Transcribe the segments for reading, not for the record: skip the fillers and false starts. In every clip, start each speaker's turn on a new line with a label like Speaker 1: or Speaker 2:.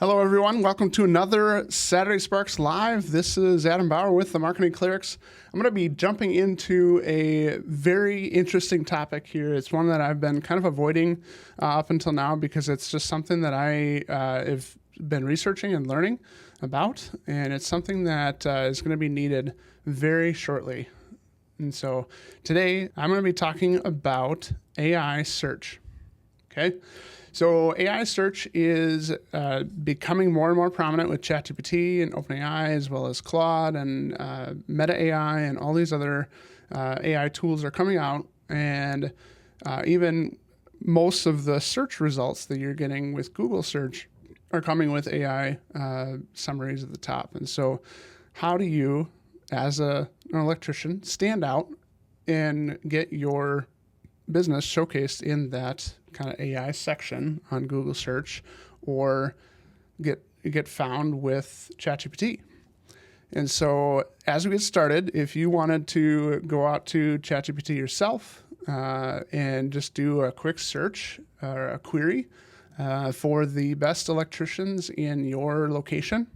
Speaker 1: Hello, everyone. Welcome to another Saturday Sparks Live. This is Adam Bauer with the Marketing Clerics. I'm going to be jumping into a very interesting topic here. It's one that I've been kind of avoiding up until now because it's just something that I have been researching and learning about, and it's something that is going to be needed very shortly. And so today I'm going to be talking about AI search. Okay. So AI search is becoming more and more prominent with ChatGPT and OpenAI, as well as Claude and Meta AI, and all these other AI tools are coming out. And even most of the search results that you're getting with Google search are coming with AI summaries at the top. And so how do you, as an electrician, stand out and get your business showcased in that kind of AI section on Google search, or get found with ChatGPT? And so as we get started, if you wanted to go out to ChatGPT yourself and just do a quick search or a query for the best electricians in your location,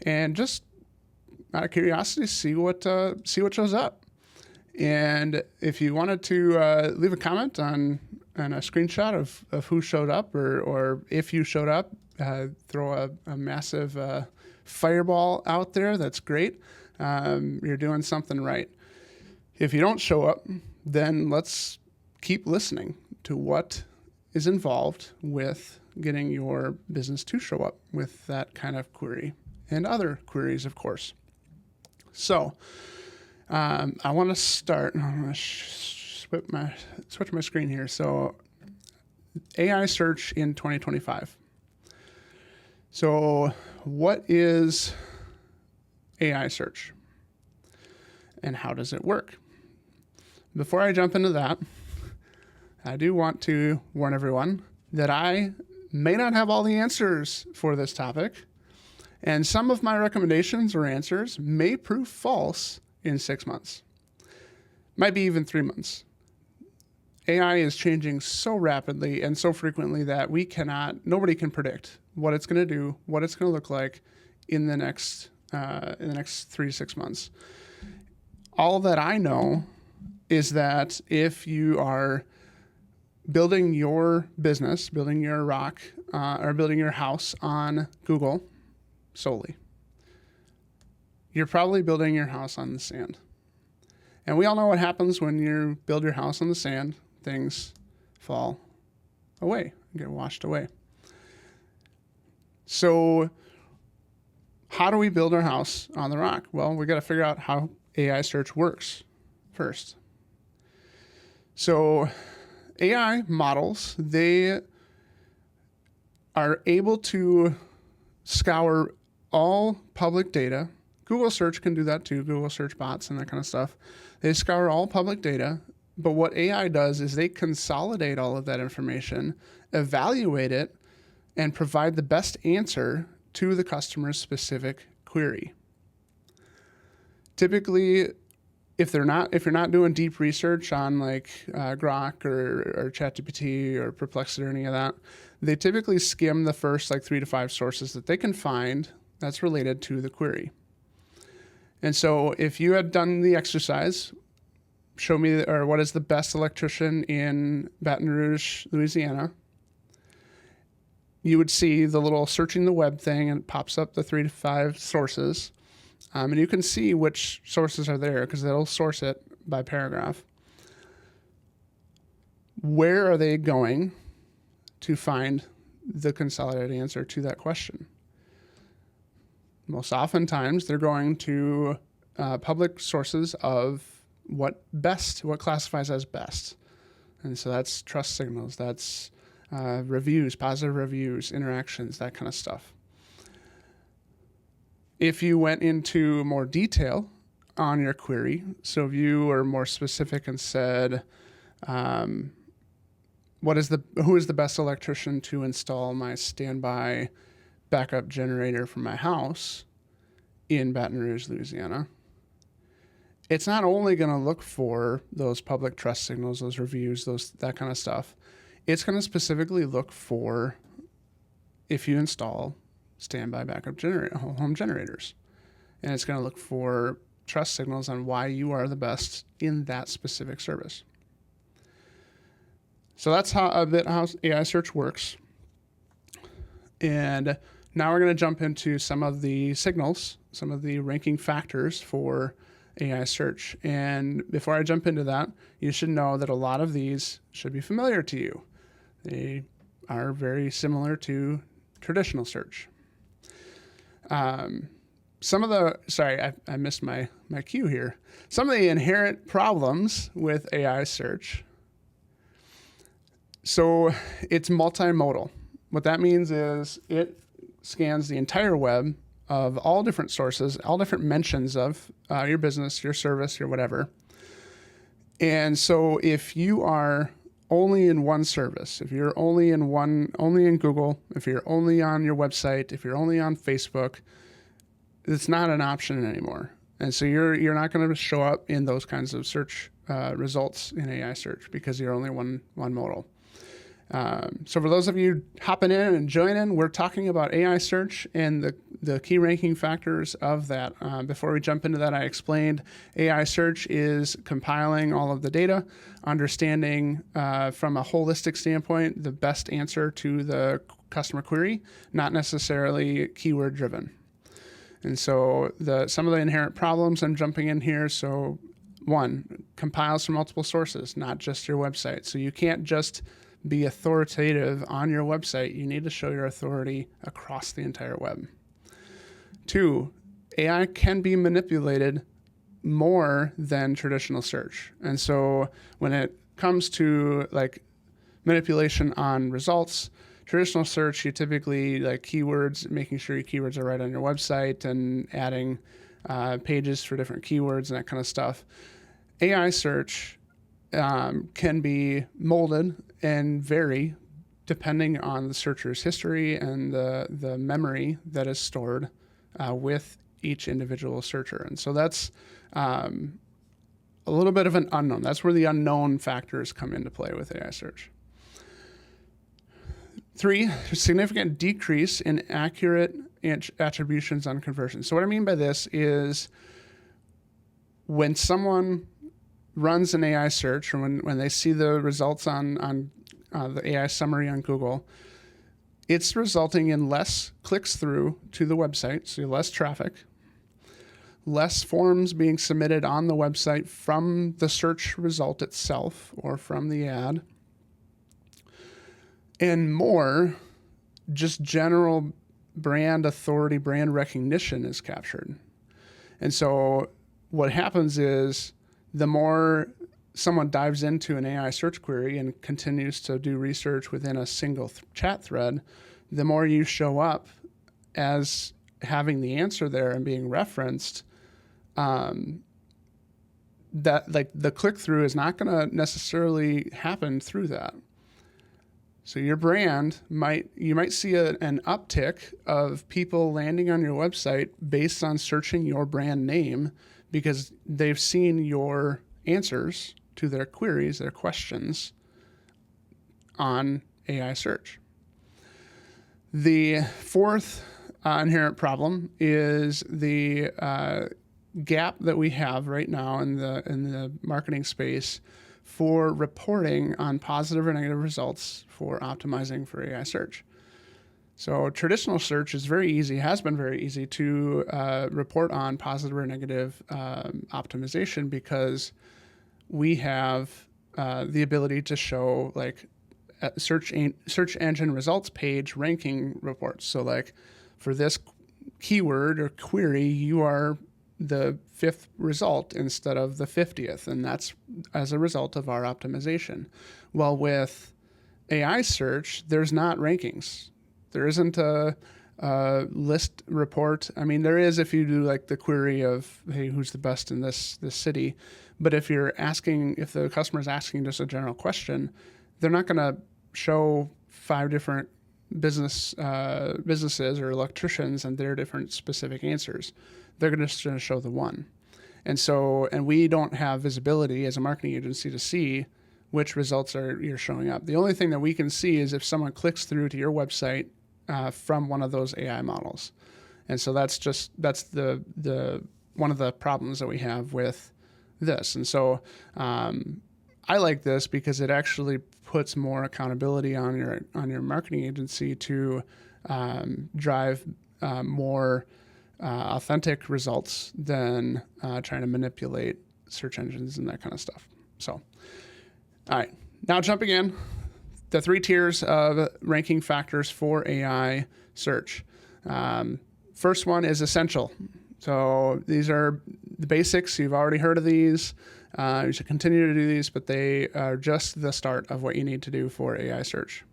Speaker 1: and just out of curiosity, see what shows up. And if you wanted to leave a comment on a screenshot of who showed up, or if you showed up, throw a massive fireball out there, that's great. You're doing something right. If you don't show up, then let's keep listening to what is involved with getting your business to show up with that kind of query, and other queries, of course. So I want to start. I'm going to switch my screen here. So AI search in 2025. So what is AI search, and how does it work? Before I jump into that, I do want to warn everyone that I may not have all the answers for this topic, and some of my recommendations or answers may prove false in 6 months, might be even 3 months. AI is changing so rapidly and so frequently that nobody can predict what it's going to do, what it's going to look like in the next 3 to 6 months. All that I know is that if you are building your business, building your rock, or building your house on Google solely, you're probably building your house on the sand. And we all know what happens when you build your house on the sand. Things fall away, get washed away. So how do we build our house on the rock? Well, we got to figure out how AI search works first. So AI models, they are able to scour all public data. Google search can do that too, Google search bots and that kind of stuff. They scour all public data, but what AI does is they consolidate all of that information, evaluate it, and provide the best answer to the customer's specific query. Typically, if you're not doing deep research on like Grok or ChatGPT or Perplexity or any of that, they typically skim the first 3 to 5 sources that they can find that's related to the query. And so if you had done the exercise, show me what is the best electrician in Baton Rouge, Louisiana, you would see the little searching the web thing, and it pops up the 3 to 5 sources. And you can see which sources are there because they'll source it by paragraph. Where are they going to find the consolidated answer to that question? Most oftentimes, they're going to public sources of what classifies as best. And so that's trust signals, that's reviews, positive reviews, interactions, that kind of stuff. If you went into more detail on your query, so if you were more specific and said, who is the best electrician to install my standby backup generator for my house in Baton Rouge, Louisiana, it's not only going to look for those public trust signals, those reviews, that kind of stuff. It's going to specifically look for if you install standby backup home generators. And it's going to look for trust signals on why you are the best in that specific service. So that's how AI search works. And now we're going to jump into some of the signals, some of the ranking factors for AI search. And before I jump into that, you should know that a lot of these should be familiar to you. They are very similar to traditional search. Some of the, sorry, I missed my cue here. Some of the inherent problems with AI search. So it's multimodal. What that means is it scans the entire web of all different sources, all different mentions of your business, your service, your whatever. And so if you are only in one service, if you're only in Google, if you're only on your website, if you're only on Facebook, it's not an option anymore. And so you're not going to show up in those kinds of search results in AI search because you're only one modal. So for those of you hopping in and joining, we're talking about AI search and the key ranking factors of that. Before we jump into that, I explained AI search is compiling all of the data, understanding from a holistic standpoint the best answer to the customer query, not necessarily keyword driven. And so some of the inherent problems I'm jumping in here. So one, compiles from multiple sources, not just your website. So you can't just be authoritative on your website. You need to show your authority across the entire web. Two, AI can be manipulated more than traditional search. And so when it comes to like manipulation on results, traditional search, you typically like keywords, making sure your keywords are right on your website and adding pages for different keywords and that kind of stuff. AI search can be molded and vary depending on the searcher's history and the memory that is stored with each individual searcher. And so that's a little bit of an unknown. That's where the unknown factors come into play with AI search. Three, significant decrease in accurate attributions on conversion. So what I mean by this is when someone runs an AI search or when they see the results on the AI summary on Google, it's resulting in less clicks through to the website, so less traffic, less forms being submitted on the website from the search result itself or from the ad, and more just general brand authority, brand recognition is captured. And so what happens is the more someone dives into an AI search query and continues to do research within a single chat thread, the more you show up as having the answer there and being referenced, that like the click through is not going to necessarily happen through that. So your brand you might see an uptick of people landing on your website based on searching your brand name because they've seen your answers to their queries, their questions on AI search. The fourth inherent problem is the gap that we have right now in the marketing space for reporting on positive or negative results for optimizing for AI search. So traditional search is very easy, has been very easy to report on positive or negative optimization because we have the ability to show like search engine results page ranking reports. So like for this keyword or query, you are the 5th result instead of the 50th, and that's as a result of our optimization. Well, with AI search, there's not rankings. There isn't a list report. I mean, there is if you do like the query of, hey, who's the best in this city? But if the customer is asking just a general question, they're not going to show 5 different businesses or electricians and their different specific answers. They're just going to show the one. And we don't have visibility as a marketing agency to see which results you're showing up. The only thing that we can see is if someone clicks through to your website from one of those AI models. And so that's the one of the problems that we have with this. And so I like this because it actually puts more accountability on your marketing agency to drive more authentic results than trying to manipulate search engines and that kind of stuff. So, all right, now jumping in, the 3 tiers of ranking factors for AI search. First one is essential. So these are the basics. You've already heard of these. You should continue to do these, but they are just the start of what you need to do for AI search.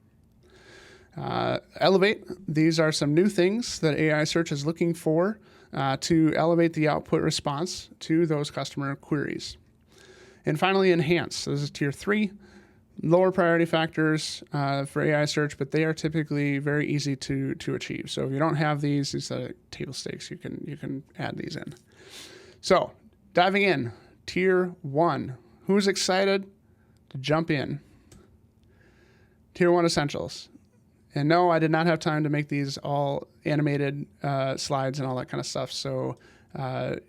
Speaker 1: Elevate. These are some new things that AI search is looking for to elevate the output response to those customer queries. And finally, enhance. This is tier 3. Lower priority factors for AI search, but they are typically very easy to achieve. So if you don't have these are table stakes. You can add these in. So diving in, tier 1. Who's excited to jump in? Tier 1 essentials. And no, I did not have time to make these all animated slides and all that kind of stuff. So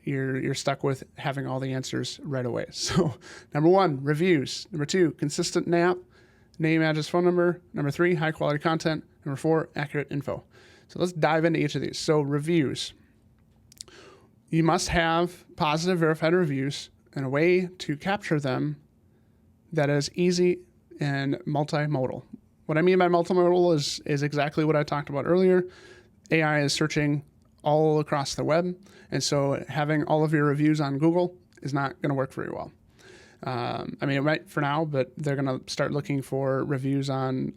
Speaker 1: you're stuck with having all the answers right away. So number 1, reviews. Number 2, consistent name, address, phone number. Number 3, high quality content. Number 4, accurate info. So let's dive into each of these. So reviews. You must have positive verified reviews and a way to capture them that is easy and multimodal. What I mean by multimodal is exactly what I talked about earlier. AI is searching all across the web, and so having all of your reviews on Google is not going to work very well. I mean, it might for now, but they're going to start looking for reviews on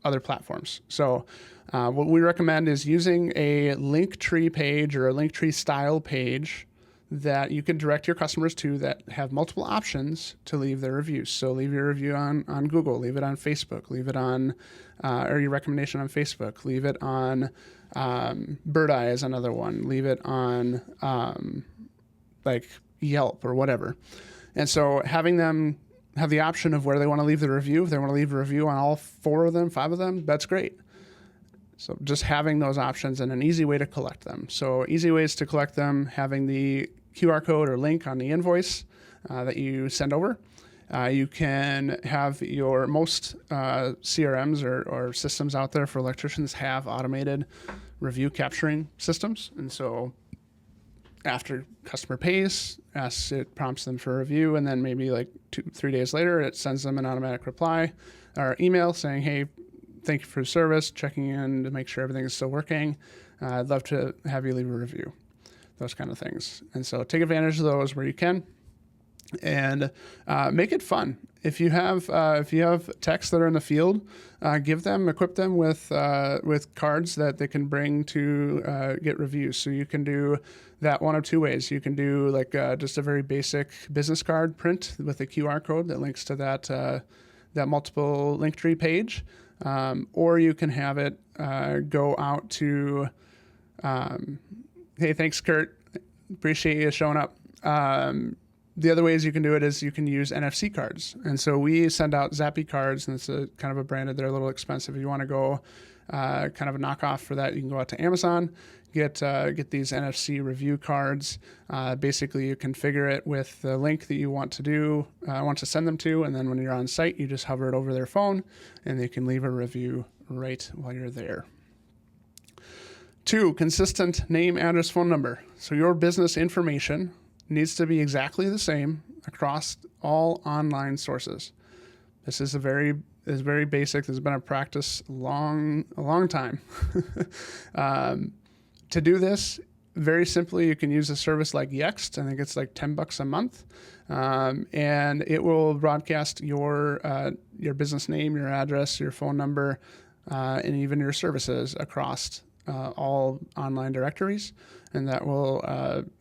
Speaker 1: other platforms. So what we recommend is using a link tree page or a link tree style page that you can direct your customers to that have multiple options to leave their reviews. So leave your review on Google, leave it on Facebook, leave it on, or your recommendation on Facebook, leave it on Bird Eye is another one, leave it on like Yelp or whatever. And so having them have the option of where they want to leave the review, if they want to leave a review on all 4 of them, 5 of them, that's great. So just having those options and an easy way to collect them. So easy ways to collect them, having the QR code or link on the invoice that you send over. You can have your most CRMs or systems out there for electricians have automated review capturing systems. And so after customer pays, it prompts them for a review, and then maybe like 2-3 days later, it sends them an automatic reply or email saying, hey, thank you for the service, checking in to make sure everything is still working. I'd love to have you leave a review, those kind of things. And so take advantage of those where you can, and make it fun. If you have techs that are in the field, equip them with cards that they can bring to get reviews. So you can do that one of 2 ways. You can do like just a very basic business card print with a QR code that links to that multiple link tree page. Or you can have it go out to, hey, thanks, Kurt. Appreciate you showing up. The other ways you can do it is you can use NFC cards. And so we send out Zappy cards, and it's a kind of a branded, they're a little expensive. If you want to go kind of a knockoff for that, you can go out to Amazon, get these NFC review cards. Basically, you configure it with the link that you want to send them to, and then when you're on site, you just hover it over their phone, and they can leave a review right while you're there. 2, consistent name, address, phone number. So your business information needs to be exactly the same across all online sources. This is very basic. This has been a practice a long time. To do this, very simply, you can use a service like Yext. I think it's like $10 a month, and it will broadcast your business name, your address, your phone number, and even your services across all online directories, and that will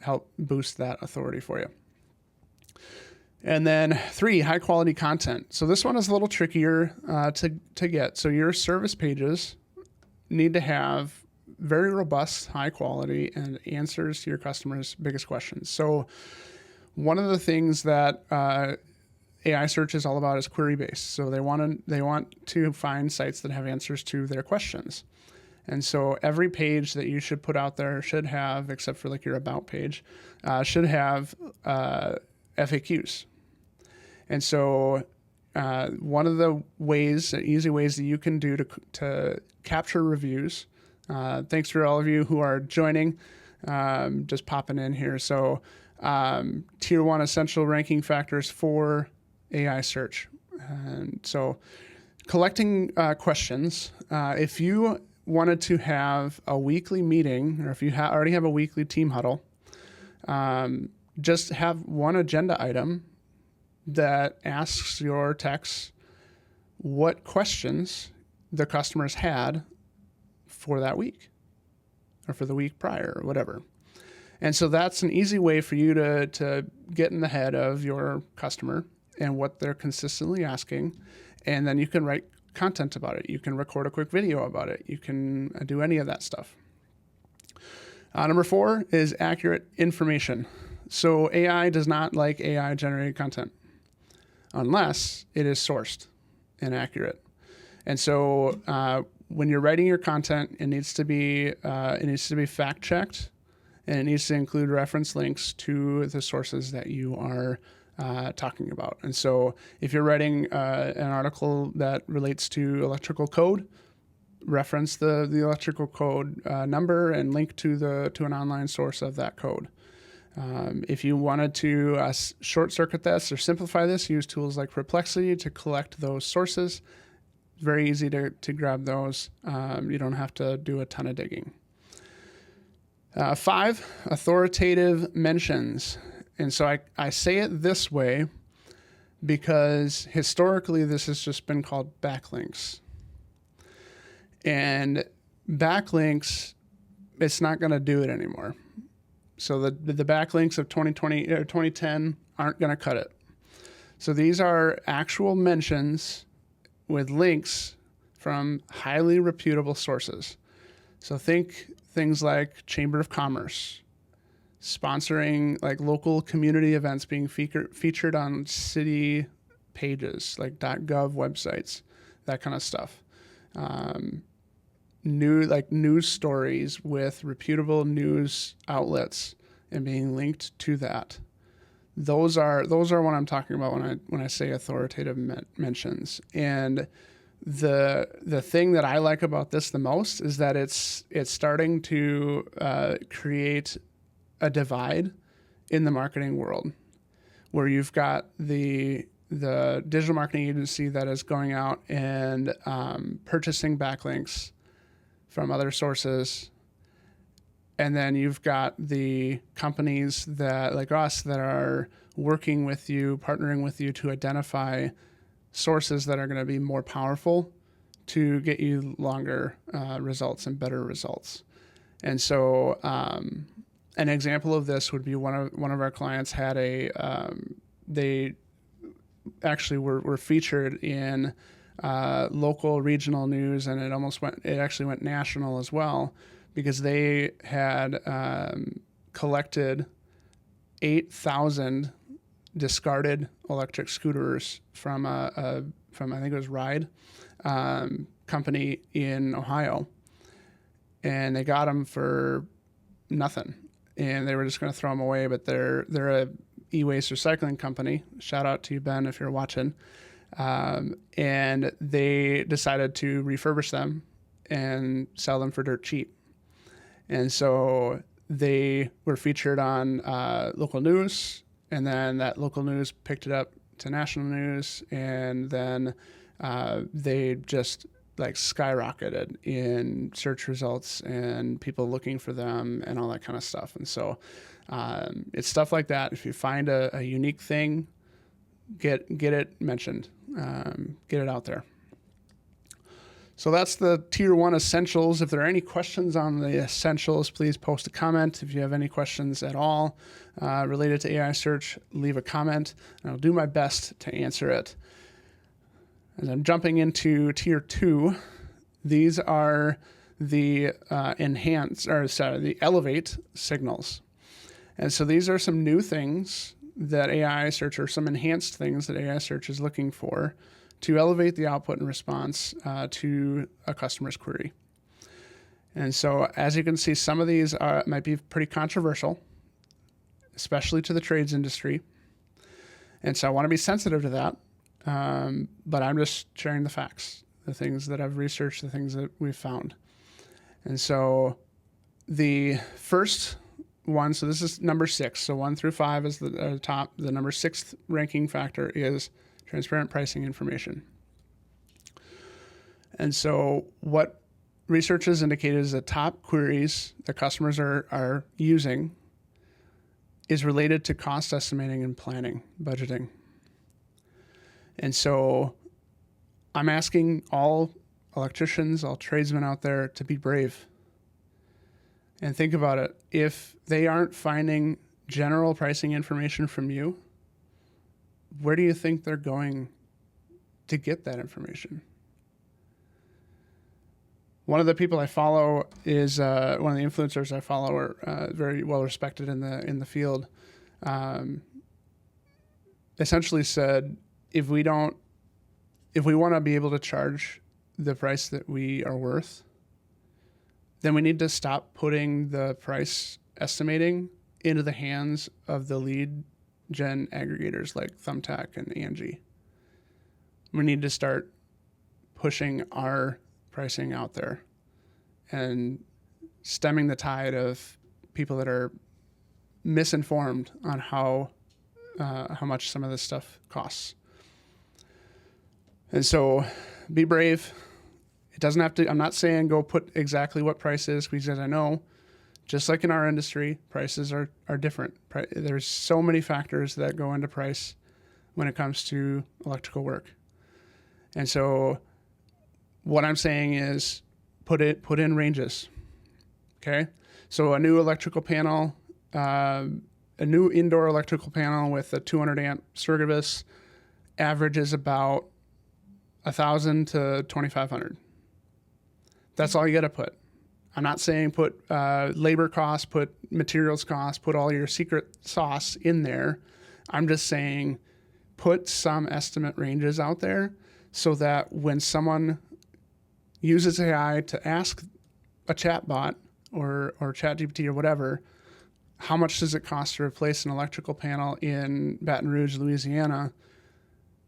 Speaker 1: help boost that authority for you. And then 3, high quality content. So this one is a little trickier to get. So your service pages need to have very robust, high quality, and answers to your customers' biggest questions. So one of the things that AI search is all about is query based. So they want to find sites that have answers to their questions. And so every page that you should put out there should have, except for like your about page, should have FAQs. And so one of the easy ways that you can do to capture reviews, thanks for all of you who are joining, just popping in here. So tier 1 essential ranking factors for AI search. And so collecting questions, if you wanted to have a weekly meeting, or if you already have a weekly team huddle, just have one agenda item that asks your techs what questions the customers had for that week or for the week prior or whatever. And so that's an easy way for you to get in the head of your customer and what they're consistently asking. And then you can write content about it. You can record a quick video about it. You can do any of that stuff. Number 4 is accurate information. So AI does not like AI generated content unless it is sourced and accurate. And so when you're writing your content, it needs to be fact checked, and it needs to include reference links to the sources that you are talking about. And so if you're writing an article that relates to electrical code, reference the electrical code number and link to an online source of that code. If you wanted to short circuit this or simplify this, use tools like Perplexity to collect those sources. Very easy to grab those. You don't have to do a ton of digging. 5, authoritative mentions. And so I say it this way because historically this has just been called backlinks. And backlinks, it's not going to do it anymore. So the backlinks of 2020 or 2010 aren't going to cut it. So these are actual mentions with links from highly reputable sources. So think things like Chamber of Commerce, sponsoring like local community events being featured on city pages, like .gov websites, that kind of stuff. News stories with reputable news outlets and being linked to that. Those are what I'm talking about when I say authoritative mentions. And the thing that I like about this the most is that it's starting to create a divide in the marketing world, where you've got the digital marketing agency that is going out and purchasing backlinks from other sources. And then you've got the companies that, like us, that are working with you, partnering with you to identify sources that are going to be more powerful to get you longer results and better results. And so an example of this would be one of our clients had they actually were featured in local regional news, and it actually went national as well, because they had collected 8,000 discarded electric scooters from I think it was Ride company in Ohio, and they got them for nothing, and they were just going to throw them away. But they're a e-waste recycling company. Shout out to you, Ben, if you're watching. And they decided to refurbish them and sell them for dirt cheap. And so they were featured on local news, and then that local news picked it up to national news, and then they just like skyrocketed in search results and people looking for them and all that kind of stuff. And so it's stuff like that. If you find a unique thing, get it mentioned, get it out there. So that's the tier 1 essentials. If there are any questions on the essentials, please post a comment. If you have any questions at all related to AI search, leave a comment, and I'll do my best to answer it. As I'm jumping into tier 2, these are the the elevate signals. And so these are some new things that AI search, or some enhanced things that AI search is looking for to elevate the output and response to a customer's query. And so, as you can see, some of these might be pretty controversial, especially to the trades industry. And so I want to be sensitive to that. But I'm just sharing the facts, the things that I've researched, the things that we've found. And so the first one, so this is number 6. So 1 through 5 is the top. The number 6th ranking factor is transparent pricing information. And so what research has indicated is that top queries that customers are using is related to cost estimating and planning, budgeting. And so I'm asking all electricians, all tradesmen out there to be brave. And think about it. If they aren't finding general pricing information from you, where do you think they're going to get that information? One of the people I follow is one of the influencers I follow, are very well respected in the field. Essentially said, if we want to be able to charge the price that we are worth, then we need to stop putting the price estimating into the hands of the lead gen aggregators like Thumbtack and Angie. We need to start pushing our pricing out there and stemming the tide of people that are misinformed on how much some of this stuff costs. And so be brave. It doesn't have to, I'm not saying go put exactly what price is, because I know, just like in our industry, prices are different. There's so many factors that go into price when it comes to electrical work. And so what I'm saying is put in ranges. Okay? So a new electrical panel, a new indoor electrical panel with a 200 amp Sturgivus averages about $1,000 to $2,500. That's all you got to put. I'm not saying put labor costs, put materials costs, put all your secret sauce in there. I'm just saying put some estimate ranges out there so that when someone uses AI to ask a chatbot or ChatGPT or whatever, how much does it cost to replace an electrical panel in Baton Rouge, Louisiana,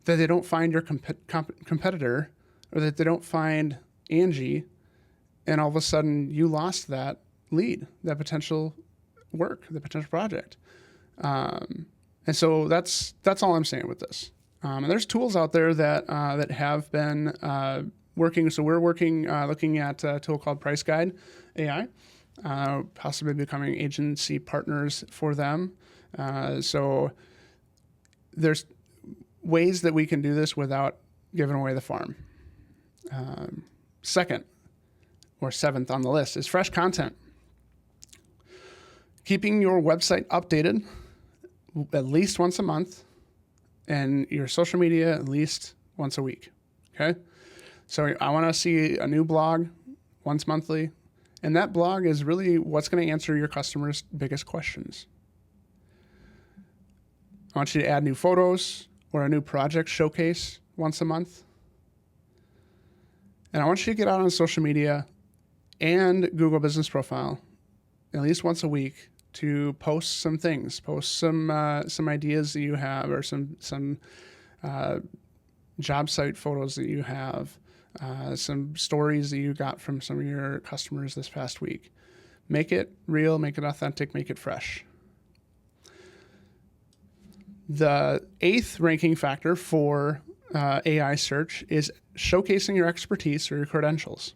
Speaker 1: that they don't find your competitor, or that they don't find Angie, and all of a sudden you lost that lead, that potential work, the potential project. And so that's all I'm saying with this. And there's tools out there that have been working. So we're working, looking at a tool called Price Guide AI, possibly becoming agency partners for them. So there's ways that we can do this without giving away the farm. Second, or 7th on the list, is fresh content. Keeping your website updated at least once a month, and your social media at least once a week. Okay? So I want to see a new blog once monthly, and that blog is really what's going to answer your customers' biggest questions. I want you to add new photos or a new project showcase once a month. And I want you to get out on social media and Google Business Profile at least once a week to post some things, post some ideas that you have, or some job site photos that you have, some stories that you got from some of your customers this past week. Make it real, make it authentic, make it fresh. The 8th ranking factor for AI search is showcasing your expertise or your credentials.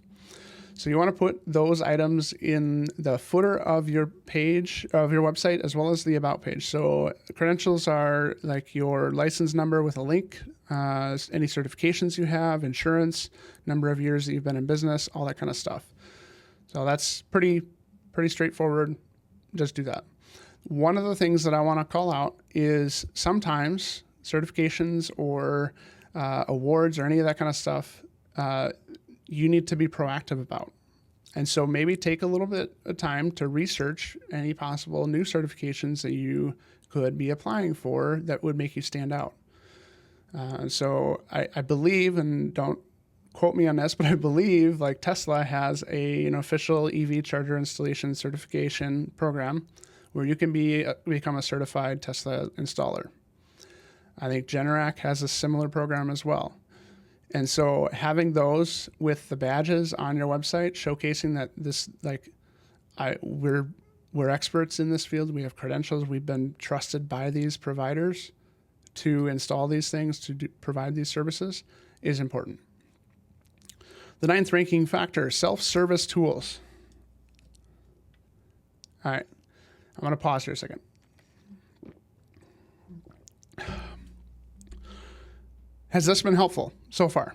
Speaker 1: So you want to put those items in the footer of your page, of your website, as well as the about page. So credentials are like your license number with a link, any certifications you have, insurance, number of years that you've been in business, all that kind of stuff. So that's pretty straightforward. Just do that. One of the things that I want to call out is sometimes certifications or awards or any of that kind of stuff, you need to be proactive about. And so maybe take a little bit of time to research any possible new certifications that you could be applying for that would make you stand out. So I believe, and don't quote me on this, but I believe like Tesla has an official EV charger installation certification program where you can become a certified Tesla installer. I think Generative has a similar program as well. And so having those with the badges on your website, showcasing that we're experts in this field, we have credentials, we've been trusted by these providers to install these things, to provide these services, is important. The 9th ranking factor, self-service tools. All right, I'm going to pause here a second. Has this been helpful so far?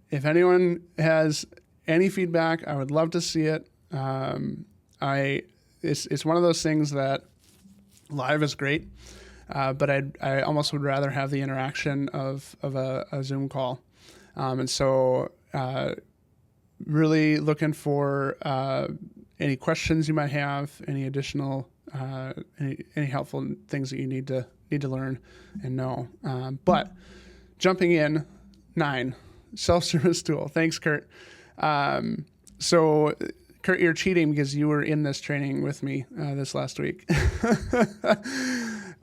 Speaker 1: If anyone has any feedback, I would love to see it. It's one of those things that live is great, but I almost would rather have the interaction of a Zoom call. And so really looking for any questions you might have, any additional, any helpful things that you need to learn and know. But jumping in, 9, self-service tool. Thanks, Kurt. So Kurt, you're cheating because you were in this training with me this last week.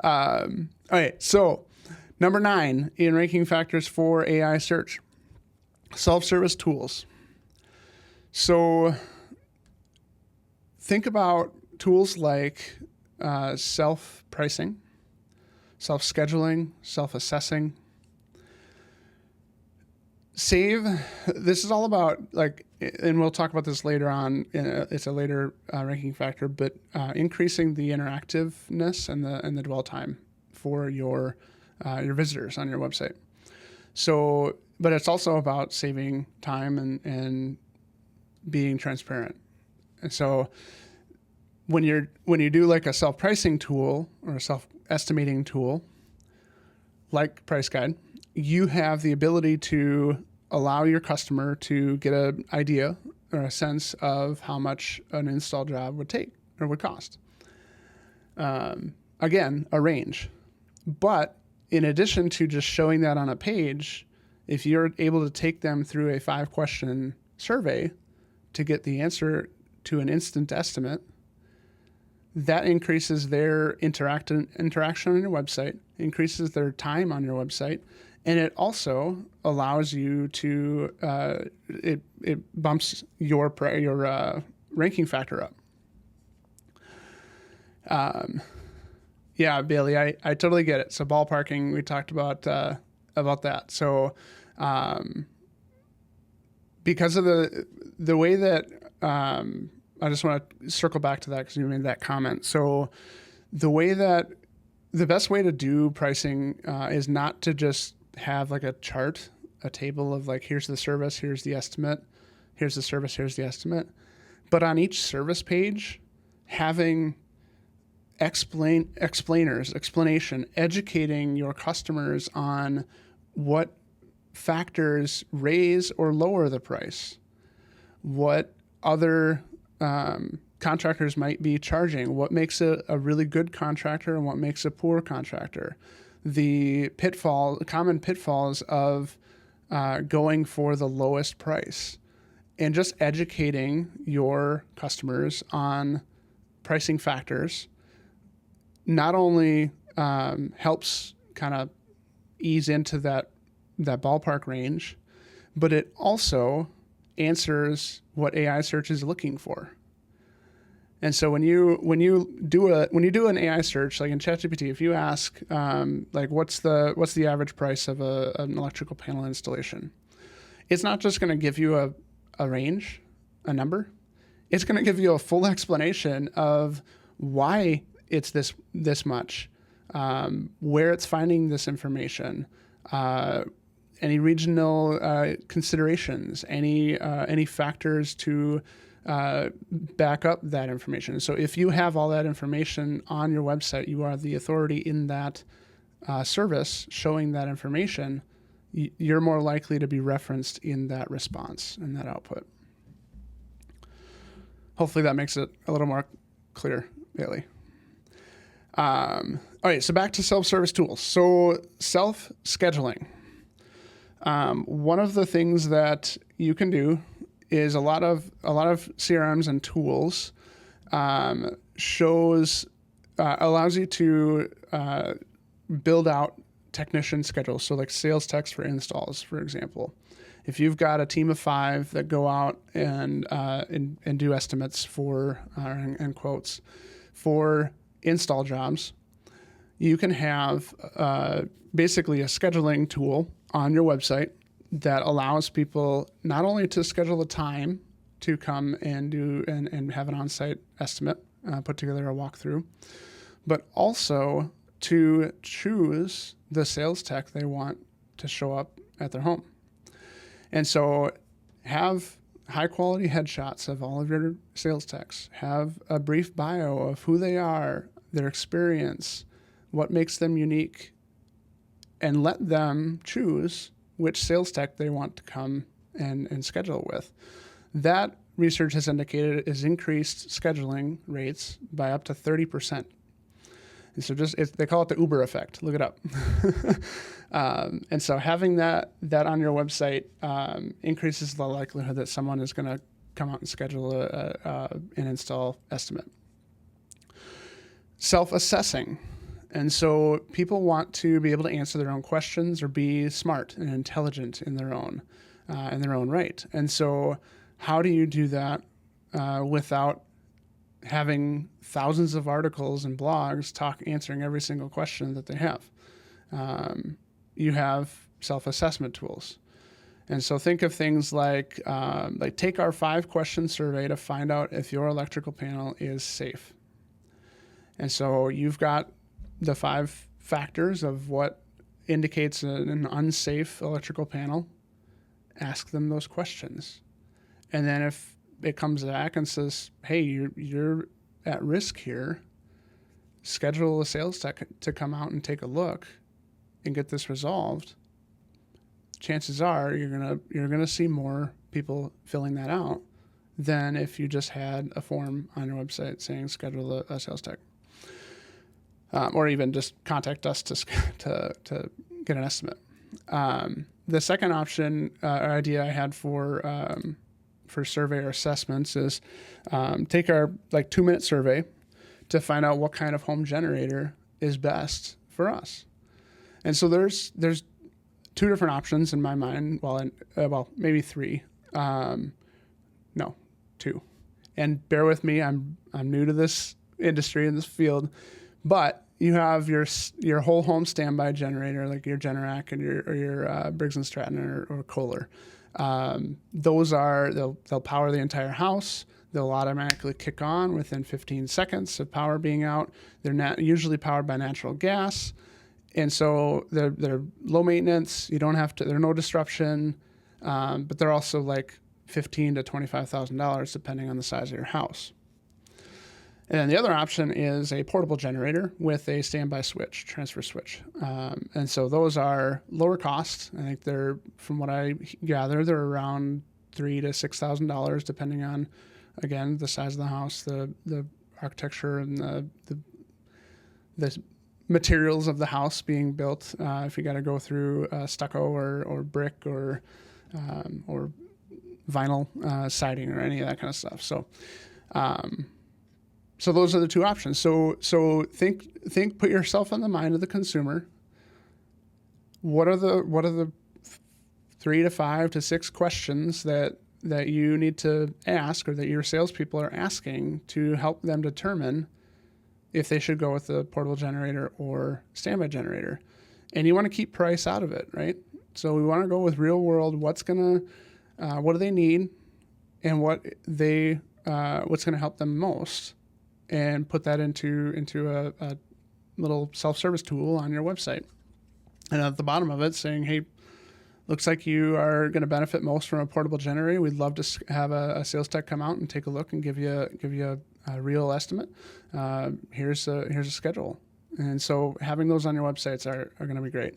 Speaker 1: All right, so number 9 in ranking factors for AI search, self-service tools. So think about tools like self-pricing, self-scheduling, self-assessing. This is all about and we'll talk about this later on. It's a later ranking factor, but increasing the interactiveness and the dwell time for your visitors on your website. So, but it's also about saving time and being transparent. And so, when you do like a self-pricing tool or a self-estimating tool, like Price Guide, you have the ability to allow your customer to get an idea or a sense of how much an install job would take or would cost. Again, a range. But in addition to just showing that on a page, if you're able to take them through a 5-question survey to get the answer to an instant estimate, that increases their interaction on your website, increases their time on your website, and it also allows you to it bumps your ranking factor up. Yeah, Bailey, I totally get it. So ballparking, we talked about that. So because of the way that I just want to circle back to that because you made that comment. So the best way to do pricing is not to just have like a chart, a table of like, here's the service, here's the estimate, here's the service, here's the estimate. But on each service page, having explanation, educating your customers on what factors raise or lower the price, what other contractors might be charging, what makes a really good contractor and what makes a poor contractor, the common pitfalls of going for the lowest price, and just educating your customers on pricing factors not only helps kind of ease into that ballpark range, but it also answers what AI search is looking for. And so when you do an AI search, like in ChatGPT, if you ask like what's the average price of an electrical panel installation, it's not just going to give you a range, a number. It's going to give you a full explanation of why it's this much, where it's finding this information, any regional considerations, any factors to back up that information. So if you have all that information on your website, you are the authority in that service showing that information, you're more likely to be referenced in that response and that output. Hopefully that makes it a little more clear, Bailey. All right, so back to self-service tools. So self-scheduling. One of the things that you can do is a lot of CRMs and tools allows you to build out technician schedules. So like sales techs for installs, for example. If you've got a team of 5 that go out and do estimates for and quotes for install jobs, you can have basically a scheduling tool on your website that allows people not only to schedule the time to come and do and have an on-site estimate, put together a walkthrough, but also to choose the sales tech they want to show up at their home. And so have high quality headshots of all of your sales techs, have a brief bio of who they are, their experience, what makes them unique, and let them choose which sales tech they want to come and schedule with. That research has indicated is increased scheduling rates by up to 30%. And so they call it the Uber effect. Look it up. And so having that on your website increases the likelihood that someone is going to come out and schedule an install estimate. Self-assessing. And so people want to be able to answer their own questions or be smart and intelligent in their own right. And so how do you do that without having thousands of articles and blogs answering every single question that they have? You have self-assessment tools. And so think of things like take our 5-question survey to find out if your electrical panel is safe. And so you've got the 5 factors of what indicates an unsafe electrical panel. Ask them those questions. And then if it comes back and says, hey, you're at risk here, schedule a sales tech to come out and take a look and get this resolved, chances are you're gonna see more people filling that out than if you just had a form on your website saying schedule a sales tech. Or even just contact us to get an estimate. The second option or idea I had for survey or assessments is take our 2-minute survey to find out what kind of home generator is best for us. And so there's 2 different options in my mind. Well, maybe 3. No, 2. And bear with me, I'm new to this industry in this field. But you have your whole home standby generator, like your Generac and your Briggs & Stratton or Kohler. They'll power the entire house. They'll automatically kick on within 15 seconds of power being out. They're usually powered by natural gas, and so they're low maintenance. You don't have to. There's no disruption, but they're also like $15,000 to $25,000 depending on the size of your house. And then the other option is a portable generator with a standby switch, transfer switch. And so those are lower cost. I think from what I gather, they're around $3,000 to $6,000, depending on, again, the size of the house, the architecture, and the materials of the house being built. If you got to go through stucco or brick or vinyl siding or any of that kind of stuff. So those are the 2 options. So think, put yourself in the mind of the consumer. What are the 3 to 5 to 6 questions that you need to ask, or that your salespeople are asking, to help them determine if they should go with the portable generator or standby generator? And you want to keep price out of it, right? So we want to go with real world. What do they need, and what's going to help them most, and put that into a little self-service tool on your website. And at the bottom of it saying, hey, looks like you are going to benefit most from a portable generator. We'd love to have a sales tech come out and take a look and give you a real estimate. Here's a schedule. And so having those on your websites are going to be great.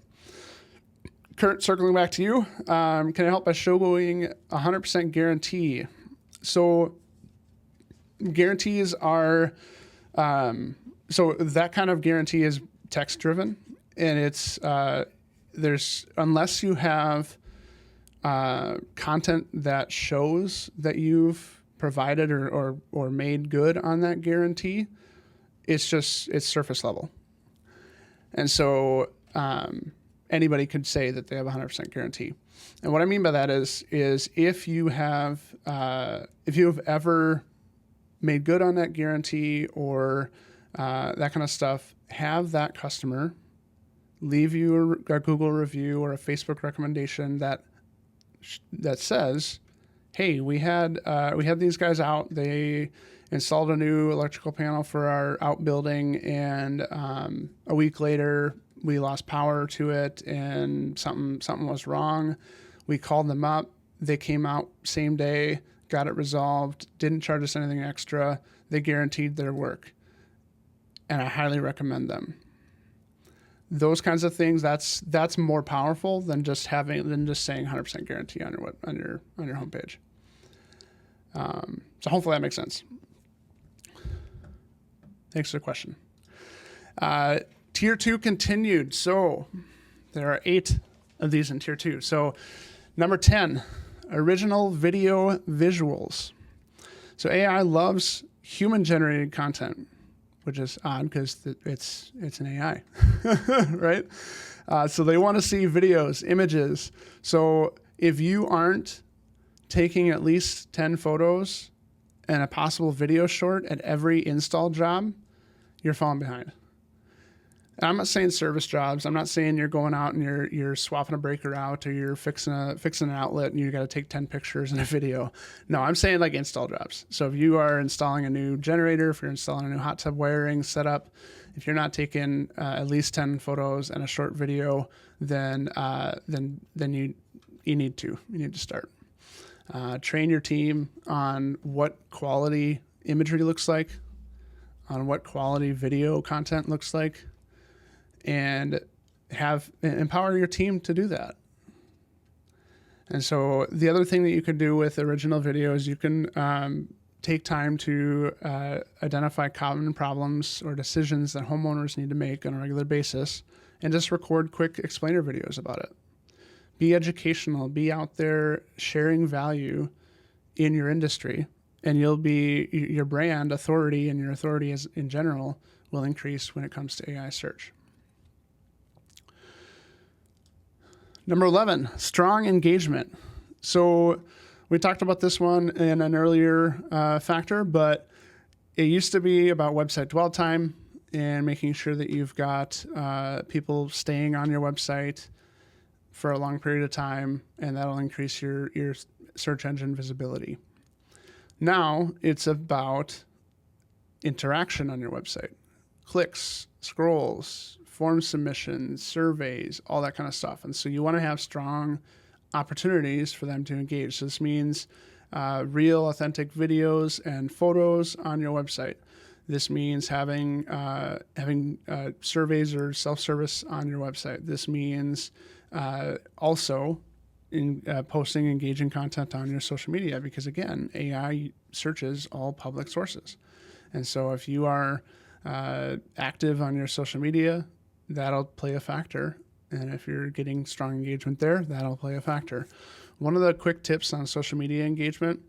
Speaker 1: Kurt, circling back to you, can I help by showing 100% guarantee? So guarantees are, so that kind of guarantee is text driven, and it's, unless you have content that shows that you've provided or made good on that guarantee, it's surface level. And so anybody could say that they have a 100% guarantee. And what I mean by that is if you have ever made good on that guarantee or that kind of stuff, have that customer leave you a Google review or a Facebook recommendation that says, hey, we had these guys out. They installed a new electrical panel for our outbuilding, and a week later we lost power to it, and something was wrong. We called them up. They came out same day, got it resolved, didn't charge us anything extra. They guaranteed their work, and I highly recommend them. Those kinds of things, that's more powerful than just saying 100% guarantee on your homepage. So hopefully that makes sense. Thanks for the question. Tier 2 continued. So there are 8 of these in Tier 2. So number 10, original video visuals. So AI loves human-generated content, which is odd because it's an AI, right? So they want to see videos, images. So if you aren't taking at least 10 photos and a possible video short at every install job, you're falling behind. And I'm not saying service jobs. I'm not saying you're going out and you're swapping a breaker out or you're fixing an outlet and you got to take 10 pictures in a video. No, I'm saying like install jobs. So if you are installing a new generator, if you're installing a new hot tub wiring setup, if you're not taking at least 10 photos and a short video, then you need to start. Train your team on what quality imagery looks like, on what quality video content looks like, and empower your team to do that. And so the other thing that you could do with original video is you can take time to identify common problems or decisions that homeowners need to make on a regular basis and just record quick explainer videos about it. Be educational, be out there sharing value in your industry, and your brand authority and your authority in general will increase when it comes to AI search. Number 11, strong engagement. So we talked about this one in an earlier factor, but it used to be about website dwell time and making sure that you've got people staying on your website for a long period of time, and that'll increase your search engine visibility. Now it's about interaction on your website. Clicks, scrolls, form submissions, surveys, all that kind of stuff. And so you want to have strong opportunities for them to engage. So this means real, authentic videos and photos on your website. This means having surveys or self-service on your website. This means also posting engaging content on your social media, because again, AI searches all public sources. And so if you are active on your social media, that'll play a factor. And if you're getting strong engagement there, that'll play a factor. One of the quick tips on social media engagement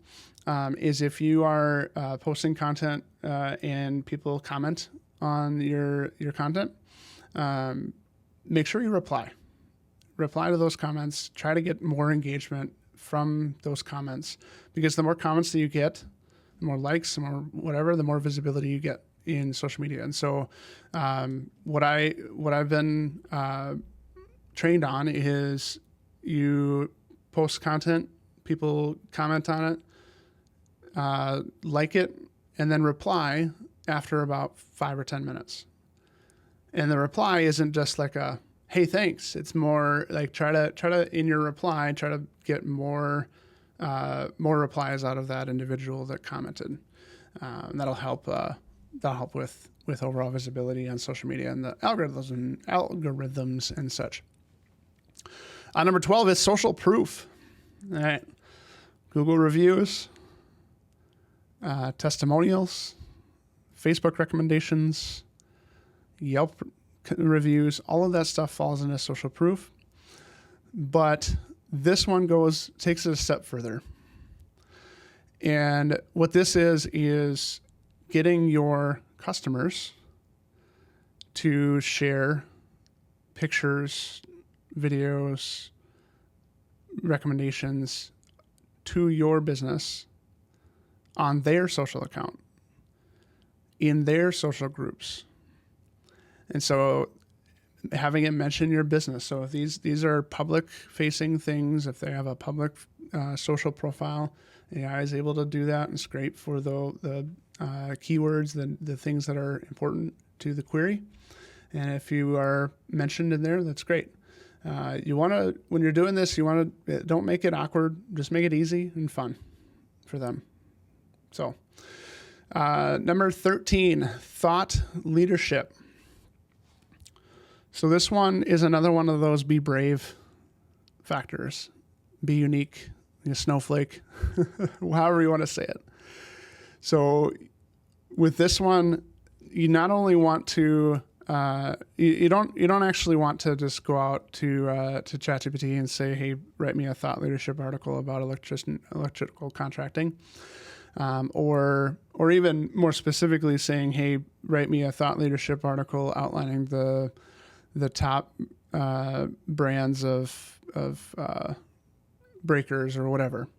Speaker 1: is if you are posting content and people comment on your content, make sure you reply. Reply to those comments. Try to get more engagement from those comments, because the more comments that you get, the more likes, the more whatever, the more visibility you get in social media. And so what I've been trained on is you post content, people comment on it, like it, and then reply after about 5 or 10 minutes. And the reply isn't just like a, hey, thanks. It's more like try to in your reply, try to get more replies out of that individual that commented. And that'll help with overall visibility on social media and the algorithms and such. Number 12 is social proof. All right. Google reviews, testimonials, Facebook recommendations, Yelp reviews, all of that stuff falls into social proof. But this one takes it a step further. And what this is getting your customers to share pictures, videos, recommendations to your business on their social account, in their social groups. And so having it mention your business. So if these are public facing things, if they have a public social profile, AI is able to do that and scrape for the keywords, the things that are important to the query. And if you are mentioned in there, that's great. You want to, when you're doing this, don't make it awkward. Just make it easy and fun for them. So number 13, thought leadership. So this one is another one of those be brave factors. Be unique, be a snowflake, however you want to say it. So with this one, you not only want to you don't actually want to just go out to ChatGPT and say, hey, write me a thought leadership article about electrical contracting, or even more specifically saying, hey, write me a thought leadership article outlining the top brands of breakers or whatever.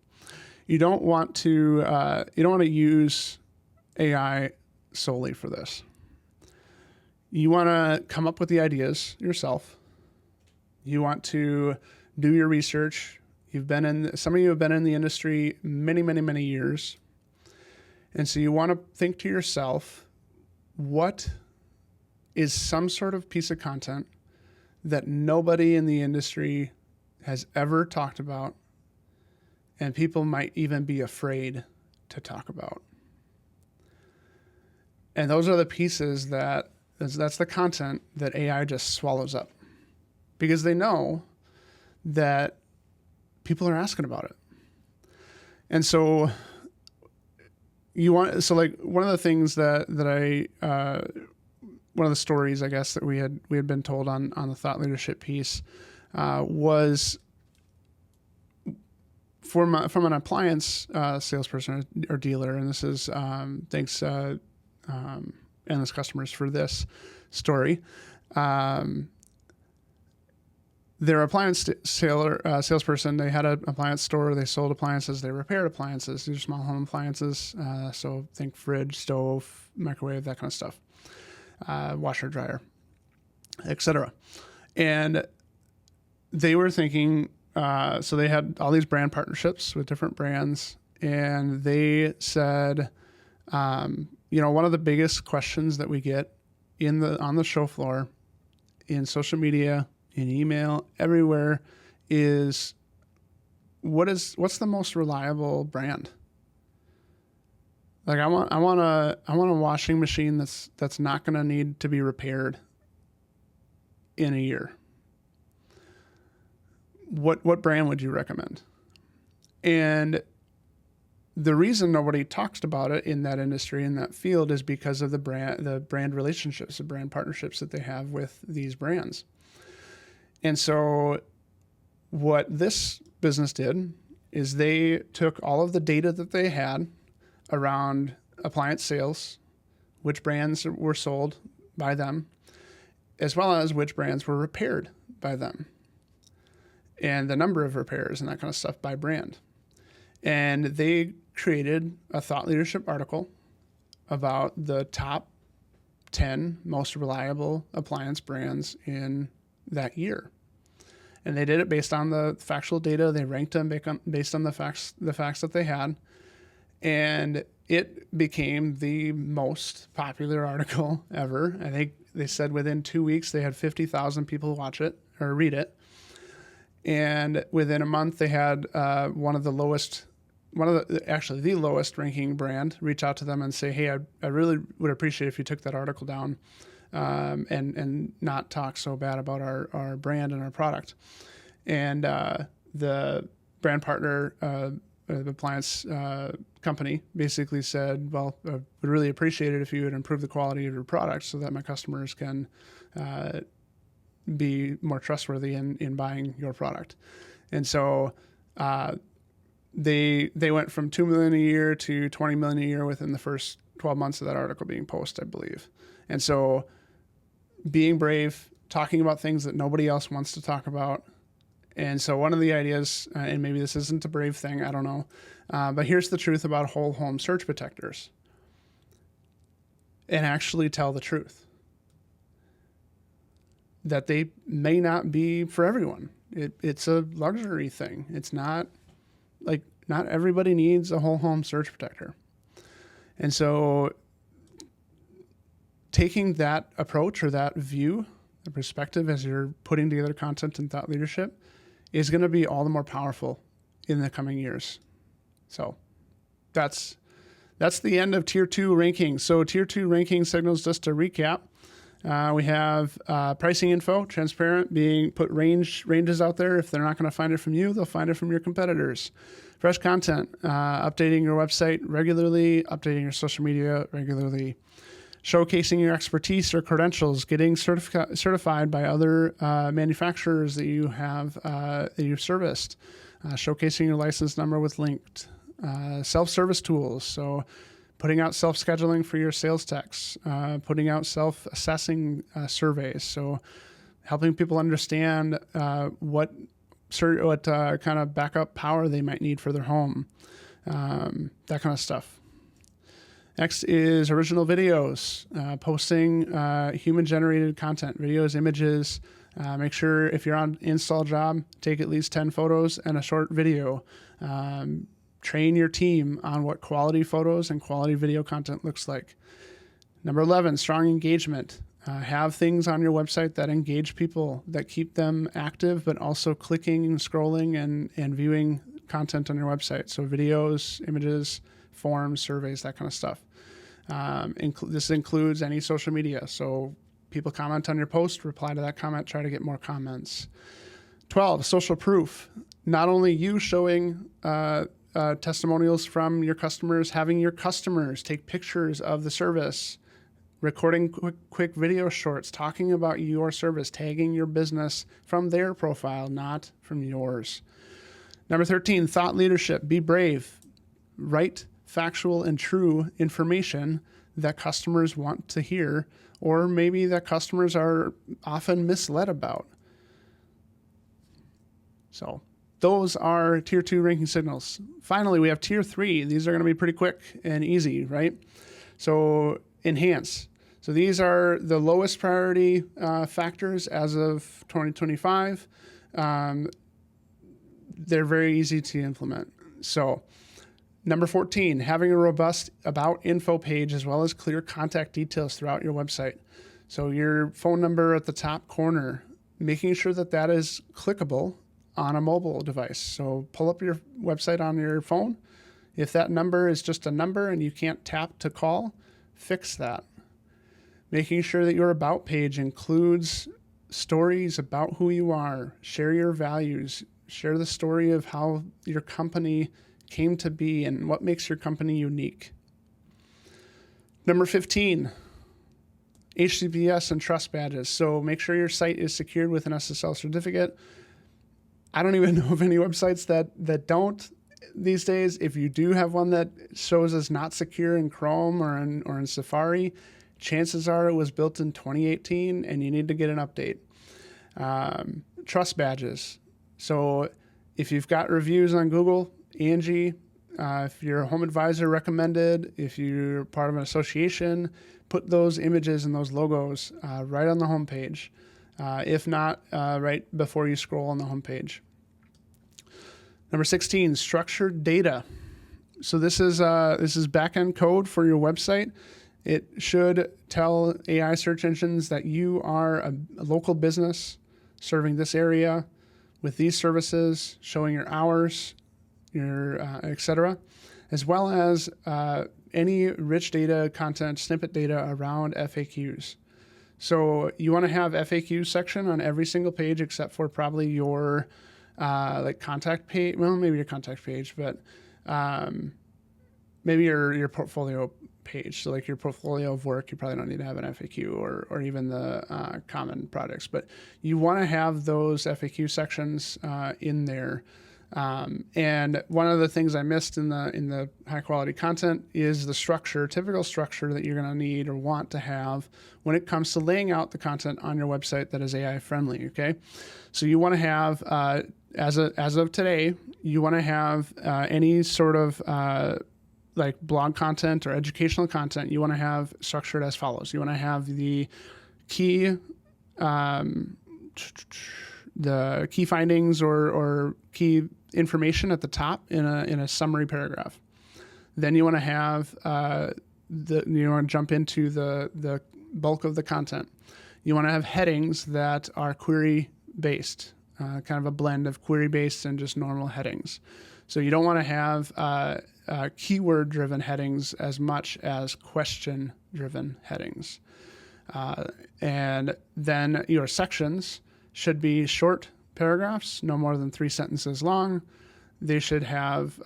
Speaker 1: You don't want to use AI solely for this. You want to come up with the ideas yourself. You want to do your research. Some of you have been in the industry many, many, many years. And so you want to think to yourself, what is some sort of piece of content that nobody in the industry has ever talked about, and people might even be afraid to talk about? And those are the pieces that's the content that AI just swallows up, because they know that people are asking about it. And so one of the things that one of the stories, I guess, that we had been told on the thought leadership piece was from an appliance salesperson or dealer, and this is thanks endless customers for this story. Their appliance salesperson, they had an appliance store. They sold appliances. They repaired appliances. These are small home appliances. So think fridge, stove, microwave, that kind of stuff. Washer, dryer, etc. And they were thinking, so they had all these brand partnerships with different brands. And they said, one of the biggest questions that we get on the show floor, in social media, in email, everywhere, is what's the most reliable brand? Like I want a washing machine that's not going to need to be repaired in a year. What brand would you recommend? And the reason nobody talks about it in that industry, in that field, is because of the brand relationships, the brand partnerships that they have with these brands. And so what this business did is they took all of the data that they had around appliance sales, which brands were sold by them, as well as which brands were repaired by them, and the number of repairs and that kind of stuff by brand. And they created a thought leadership article about the top 10 most reliable appliance brands in that year. And they did it based on the factual data. They ranked them based on the facts that they had. And it became the most popular article ever. I think they said within 2 weeks they had 50,000 people watch it or read it. And within a month they had the lowest ranking brand reach out to them and say, hey, I really would appreciate if you took that article down and not talk so bad about our brand and our product. And the brand partner the appliance company basically said, well, I would really appreciate it if you would improve the quality of your product so that my customers can be more trustworthy in buying your product. And so they went from $2 million a year to $20 million a year within the first 12 months of that article being posted, I believe. And so being brave, talking about things that nobody else wants to talk about. And so one of the ideas, and maybe this isn't a brave thing, I don't know, but here's the truth about whole home surge protectors. And actually tell the truth. That they may not be for everyone. It's a luxury thing. It's not like, not everybody needs a whole home surge protector. And so taking that approach or that view, the perspective as you're putting together content and thought leadership is going to be all the more powerful in the coming years. So that's the end of tier 2 rankings. So tier 2 ranking signals, just to recap, we have pricing info, transparent, being put ranges out there. If they're not going to find it from you, they'll find it from your competitors. Fresh content, updating your website regularly, updating your social media regularly, showcasing your expertise or credentials, getting certified by other manufacturers that you have that you've serviced, showcasing your license number with linked, self-service tools. So putting out self-scheduling for your sales techs, putting out self-assessing surveys. So helping people understand what kind of backup power they might need for their home, that kind of stuff. Next is original videos, posting human-generated content, videos, images. Make sure if you're on install job, take at least 10 photos and a short video. Train your team on what quality photos and quality video content looks like. Number 11, strong engagement. Have things on your website that engage people, that keep them active, but also clicking and scrolling and viewing content on your website. So videos, images, forms, surveys, that kind of stuff. This includes any social media. So people comment on your post, reply to that comment, try to get more comments. 12, social proof. Not only you showing testimonials from your customers, having your customers take pictures of the service, recording quick video shorts, talking about your service, tagging your business from their profile, not from yours. Number 13, thought leadership. Be brave. Write factual and true information that customers want to hear, or maybe that customers are often misled about. So those are tier 2 ranking signals. Finally, we have tier 3. These are going to be pretty quick and easy, right? So enhance. So these are the lowest priority factors as of 2025. They're very easy to implement. So number 14, having a robust about info page as well as clear contact details throughout your website. So your phone number at the top corner, making sure that that is clickable on a mobile device. So pull up your website on your phone. If that number is just a number and you can't tap to call, fix that. Making sure that your about page includes stories about who you are, share your values, share the story of how your company came to be and what makes your company unique. Number 15, HTTPS and trust badges. So make sure your site is secured with an SSL certificate. I don't even know of any websites that don't these days. If you do have one that shows as not secure in Chrome or in Safari, chances are it was built in 2018 and you need to get an update. Trust badges. So if you've got reviews on Google, Angie, if you're a home advisor recommended, if you're part of an association, put those images and those logos right on the homepage. If not, right before you scroll on the homepage. Number 16, structured data. So this is backend code for your website. It should tell AI search engines that you are a local business serving this area with these services, showing your hours, your etc., as well as any rich data content, snippet data around FAQs. So you want to have FAQ section on every single page except for probably your contact page. Well, maybe your contact page, but maybe your portfolio page. So like your portfolio of work, you probably don't need to have an FAQ or even the common projects, but you want to have those FAQ sections in there. And one of the things I missed in the high quality content is the typical structure that you're going to need or want to have when it comes to laying out the content on your website that is AI friendly. Okay, so you want to have as of today, you want to have any sort of like blog content or educational content. You want to have structured as follows. You want to have the key findings or key information at the top in a summary paragraph. Then you want to have you want to jump into the bulk of the content. You want to have headings that are query based, kind of a blend of query based and just normal headings. So you don't want to have keyword driven headings as much as question driven headings. And then your sections should be short paragraphs, no more than 3 sentences long. They should have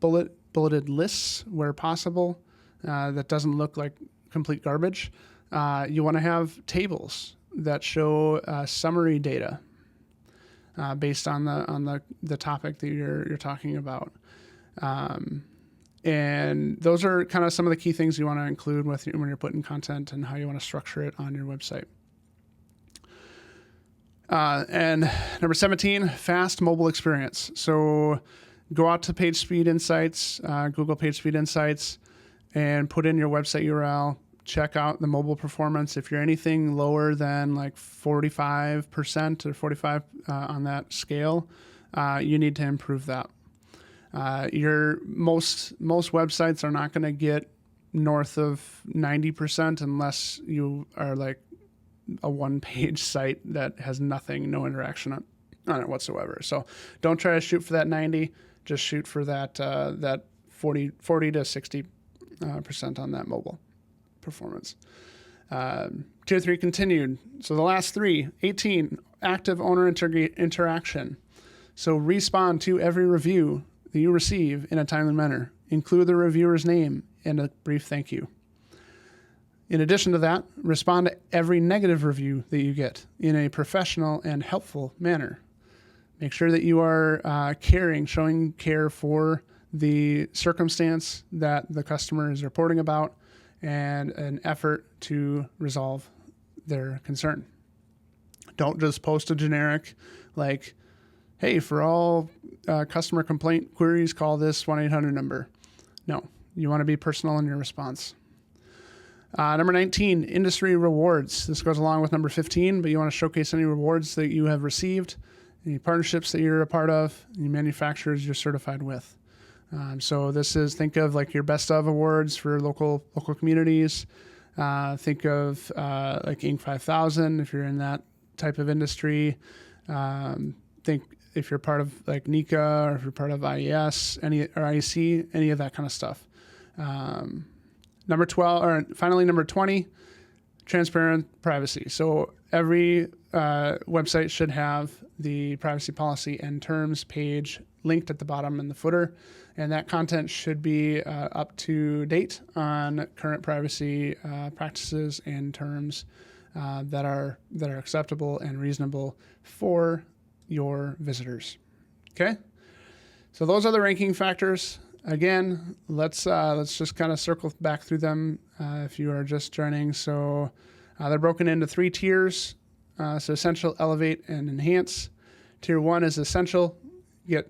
Speaker 1: bulleted lists where possible. That doesn't look like complete garbage. You want to have tables that show summary data based on the topic that you're talking about. And those are kind of some of the key things you want to include when you're putting content and how you want to structure it on your website. And number 17, fast mobile experience. So go out to PageSpeed Insights, Google PageSpeed Insights, and put in your website URL. Check out the mobile performance. If you're anything lower than like 45% or 45 on that scale, you need to improve that. Your most websites are not going to get north of 90% unless you are like a one-page site that has no interaction on it whatsoever. So don't try to shoot for that 90. Just shoot for that 40 to 60% on that mobile performance. Tier 3 continued. So the last 3, 18, active owner interaction. So respond to every review that you receive in a timely manner. Include the reviewer's name and a brief thank you. In addition to that, respond to every negative review that you get in a professional and helpful manner. Make sure that you are showing care for the circumstance that the customer is reporting about and an effort to resolve their concern. Don't just post a generic like, hey, for all customer complaint queries, call this 1-800 number. No, you want to be personal in your response. Number 19, industry rewards. This goes along with number 15, but you want to showcase any rewards that you have received, any partnerships that you're a part of, any manufacturers you're certified with. So think of like your best of awards for local communities. Think of like Inc. 5000 if you're in that type of industry. Think if you're part of like NECA or if you're part of IES, IEC, any of that kind of stuff. Number 20, transparent privacy. So every website should have the privacy policy and terms page linked at the bottom in the footer, and that content should be up to date on current privacy practices and terms that are acceptable and reasonable for your visitors. Okay, so those are the ranking factors. Again, let's just kind of circle back through them if you are just joining. So they're broken into 3 tiers. So essential, elevate, and enhance. Tier 1 is essential. Get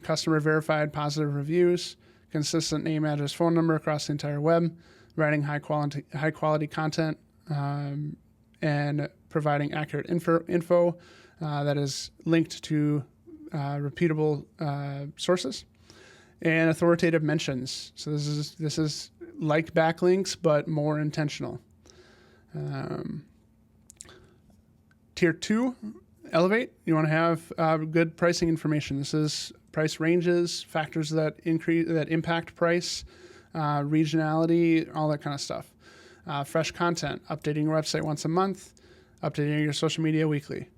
Speaker 1: customer verified positive reviews, consistent name, address, phone number across the entire web, writing high quality content, and providing accurate info that is linked to repeatable sources. And authoritative mentions. So this is like backlinks, but more intentional. Tier 2, elevate. You want to have good pricing information. This is price ranges, factors that impact price, regionality, all that kind of stuff. Fresh content, updating your website once a month, updating your social media weekly.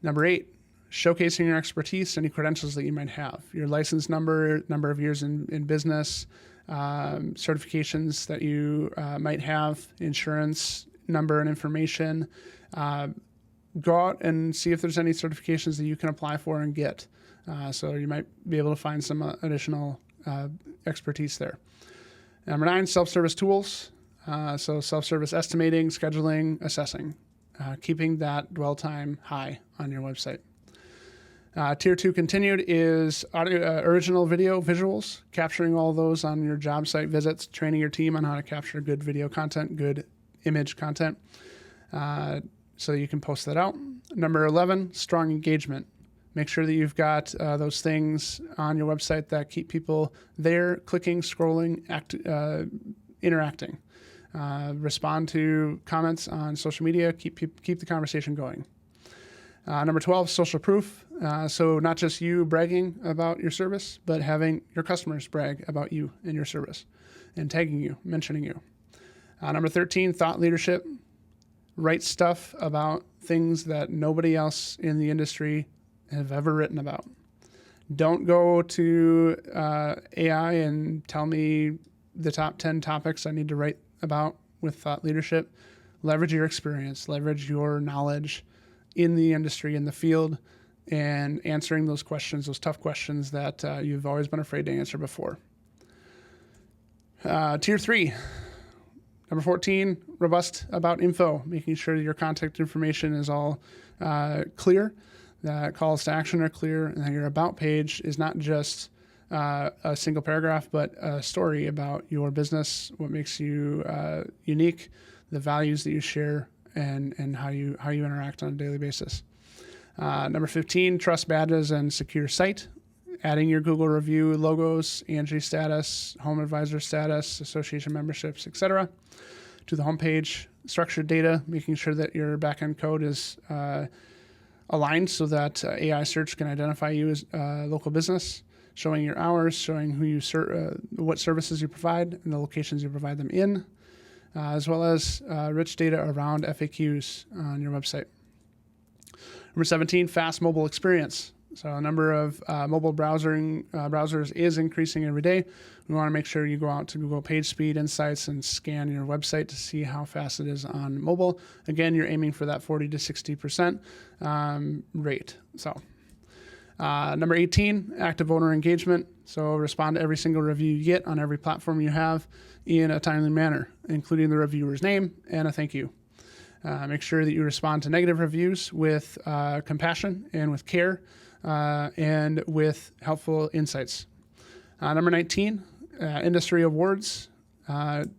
Speaker 1: Number 8, showcasing your expertise, any credentials that you might have, your license number of years in business, certifications that you might have, insurance number and information. Go out and see if there's any certifications that you can apply for and get. So you might be able to find some additional expertise there. Number 9, self-service tools. So self-service estimating, scheduling, assessing, keeping that dwell time high on your website. Tier 2 continued is audio, original video visuals, capturing all those on your job site visits, training your team on how to capture good video content, good image content, so you can post that out. Number 11, strong engagement. Make sure that you've got those things on your website that keep people there, clicking, scrolling, interacting. Respond to comments on social media, keep the conversation going. Number 12, social proof. So not just you bragging about your service, but having your customers brag about you and your service and tagging you, mentioning you. Number 13, thought leadership. Write stuff about things that nobody else in the industry have ever written about. Don't go to AI and tell me the top 10 topics I need to write about with thought leadership. Leverage your experience, leverage your knowledge in the industry, in the field, and answering those questions, those tough questions that you've always been afraid to answer before. Tier 3, number 14, robust about info, making sure your contact information is all clear, that calls to action are clear, and that your about page is not just a single paragraph, but a story about your business, what makes you unique, the values that you share, and how you interact on a daily basis. Number 15, trust badges and secure site, adding your Google review logos, Angie status, home advisor status, association memberships, etc. to the homepage. Structured data, making sure that your backend code is aligned so that AI search can identify you as a local business, showing your hours, showing who you what services you provide and the locations you provide them in, as well as rich data around FAQs on your website. Number 17, fast mobile experience. So a number of mobile browsers is increasing every day. We want to make sure you go out to Google PageSpeed Insights and scan your website to see how fast it is on mobile. Again, you're aiming for that 40 to 60% rate. So number 18, active owner engagement. So respond to every single review you get on every platform you have in a timely manner, including the reviewer's name and a thank you. Make sure that you respond to negative reviews with compassion and with care and with helpful insights. Number 19, industry awards.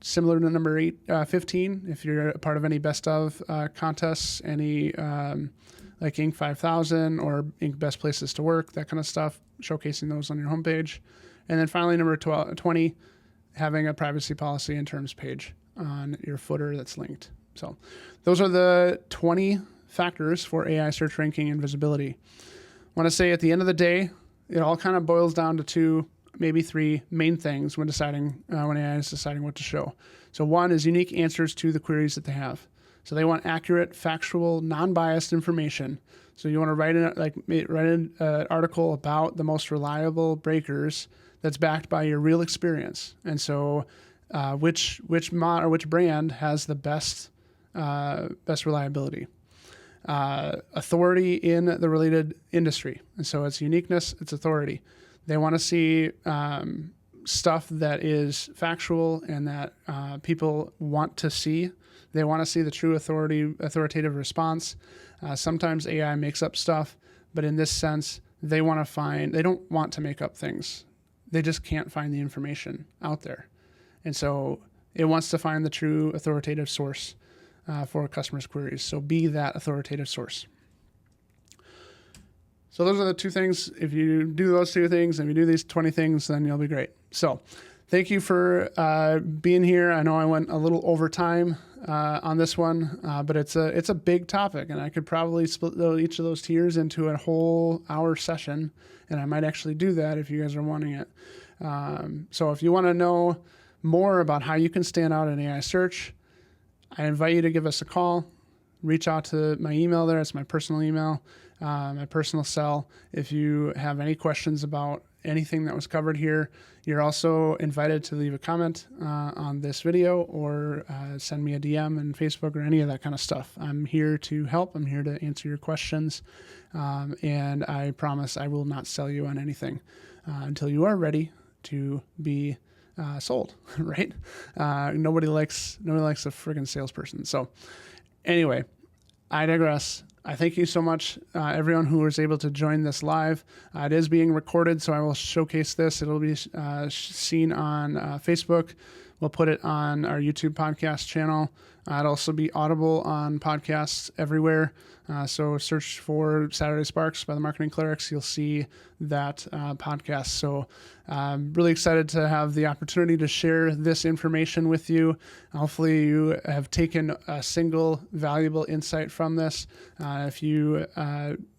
Speaker 1: Similar to number 15, if you're a part of any best of contests, any like Inc. 5000 or Inc. Best Places to Work, that kind of stuff, showcasing those on your homepage. And then finally, number 20, having a privacy policy and terms page on your footer that's linked. So those are the 20 factors for AI search ranking and visibility. I want to say at the end of the day, it all kind of boils down to 2, maybe 3 main things when deciding when AI is deciding what to show. So one is unique answers to the queries that they have. So they want accurate, factual, non-biased information. So you want to write an article about the most reliable breakers that's backed by your real experience. And so which brand has the best reliability, authority in the related industry. And so it's uniqueness, it's authority. They want to see stuff that is factual and that people want to see. They want to see the true authoritative response. Sometimes AI makes up stuff, but in this sense, they don't want to make up things. They just can't find the information out there. And so it wants to find the true authoritative source for customers' queries. So be that authoritative source. So those are the 2 things. If you do those 2 things and you do these 20 things, then you'll be great. So thank you for being here. I know I went a little over time on this one, but it's a big topic, and I could probably split each of those tiers into a whole hour session, and I might actually do that if you guys are wanting it. So if you want to know more about how you can stand out in AI search, I invite you to give us a call. reach out to my email there. It's my personal email, my personal cell. If you have any questions about anything that was covered here, you're also invited to leave a comment on this video or send me a DM in Facebook or any of that kind of stuff. I'm here to help. I'm here to answer your questions. And I promise I will not sell you on anything until you are ready to be sold, right? Nobody likes a friggin' salesperson. So anyway, I digress. I thank you so much, everyone who was able to join this live. It is being recorded, so I will showcase this. It'll be seen on Facebook. We'll put it on our YouTube podcast channel. It'll also be audible on podcasts everywhere. So search for Saturday Sparks by the Marketing Clerics. You'll see that podcast. So I'm really excited to have the opportunity to share this information with you. Hopefully you have taken a single valuable insight from this. If you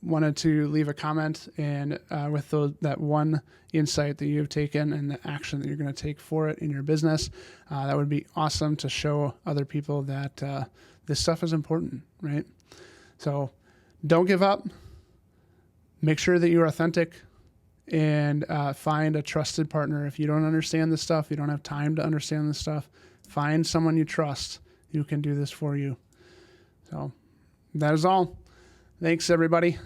Speaker 1: wanted to leave a comment and with that one insight that you've taken and the action that you're going to take for it in your business, that would be awesome to show other people that this stuff is important, right? So don't give up. Make sure that you're authentic and find a trusted partner. If you don't understand this stuff, you don't have time to understand this stuff, find someone you trust who can do this for you. So that is all. Thanks, everybody.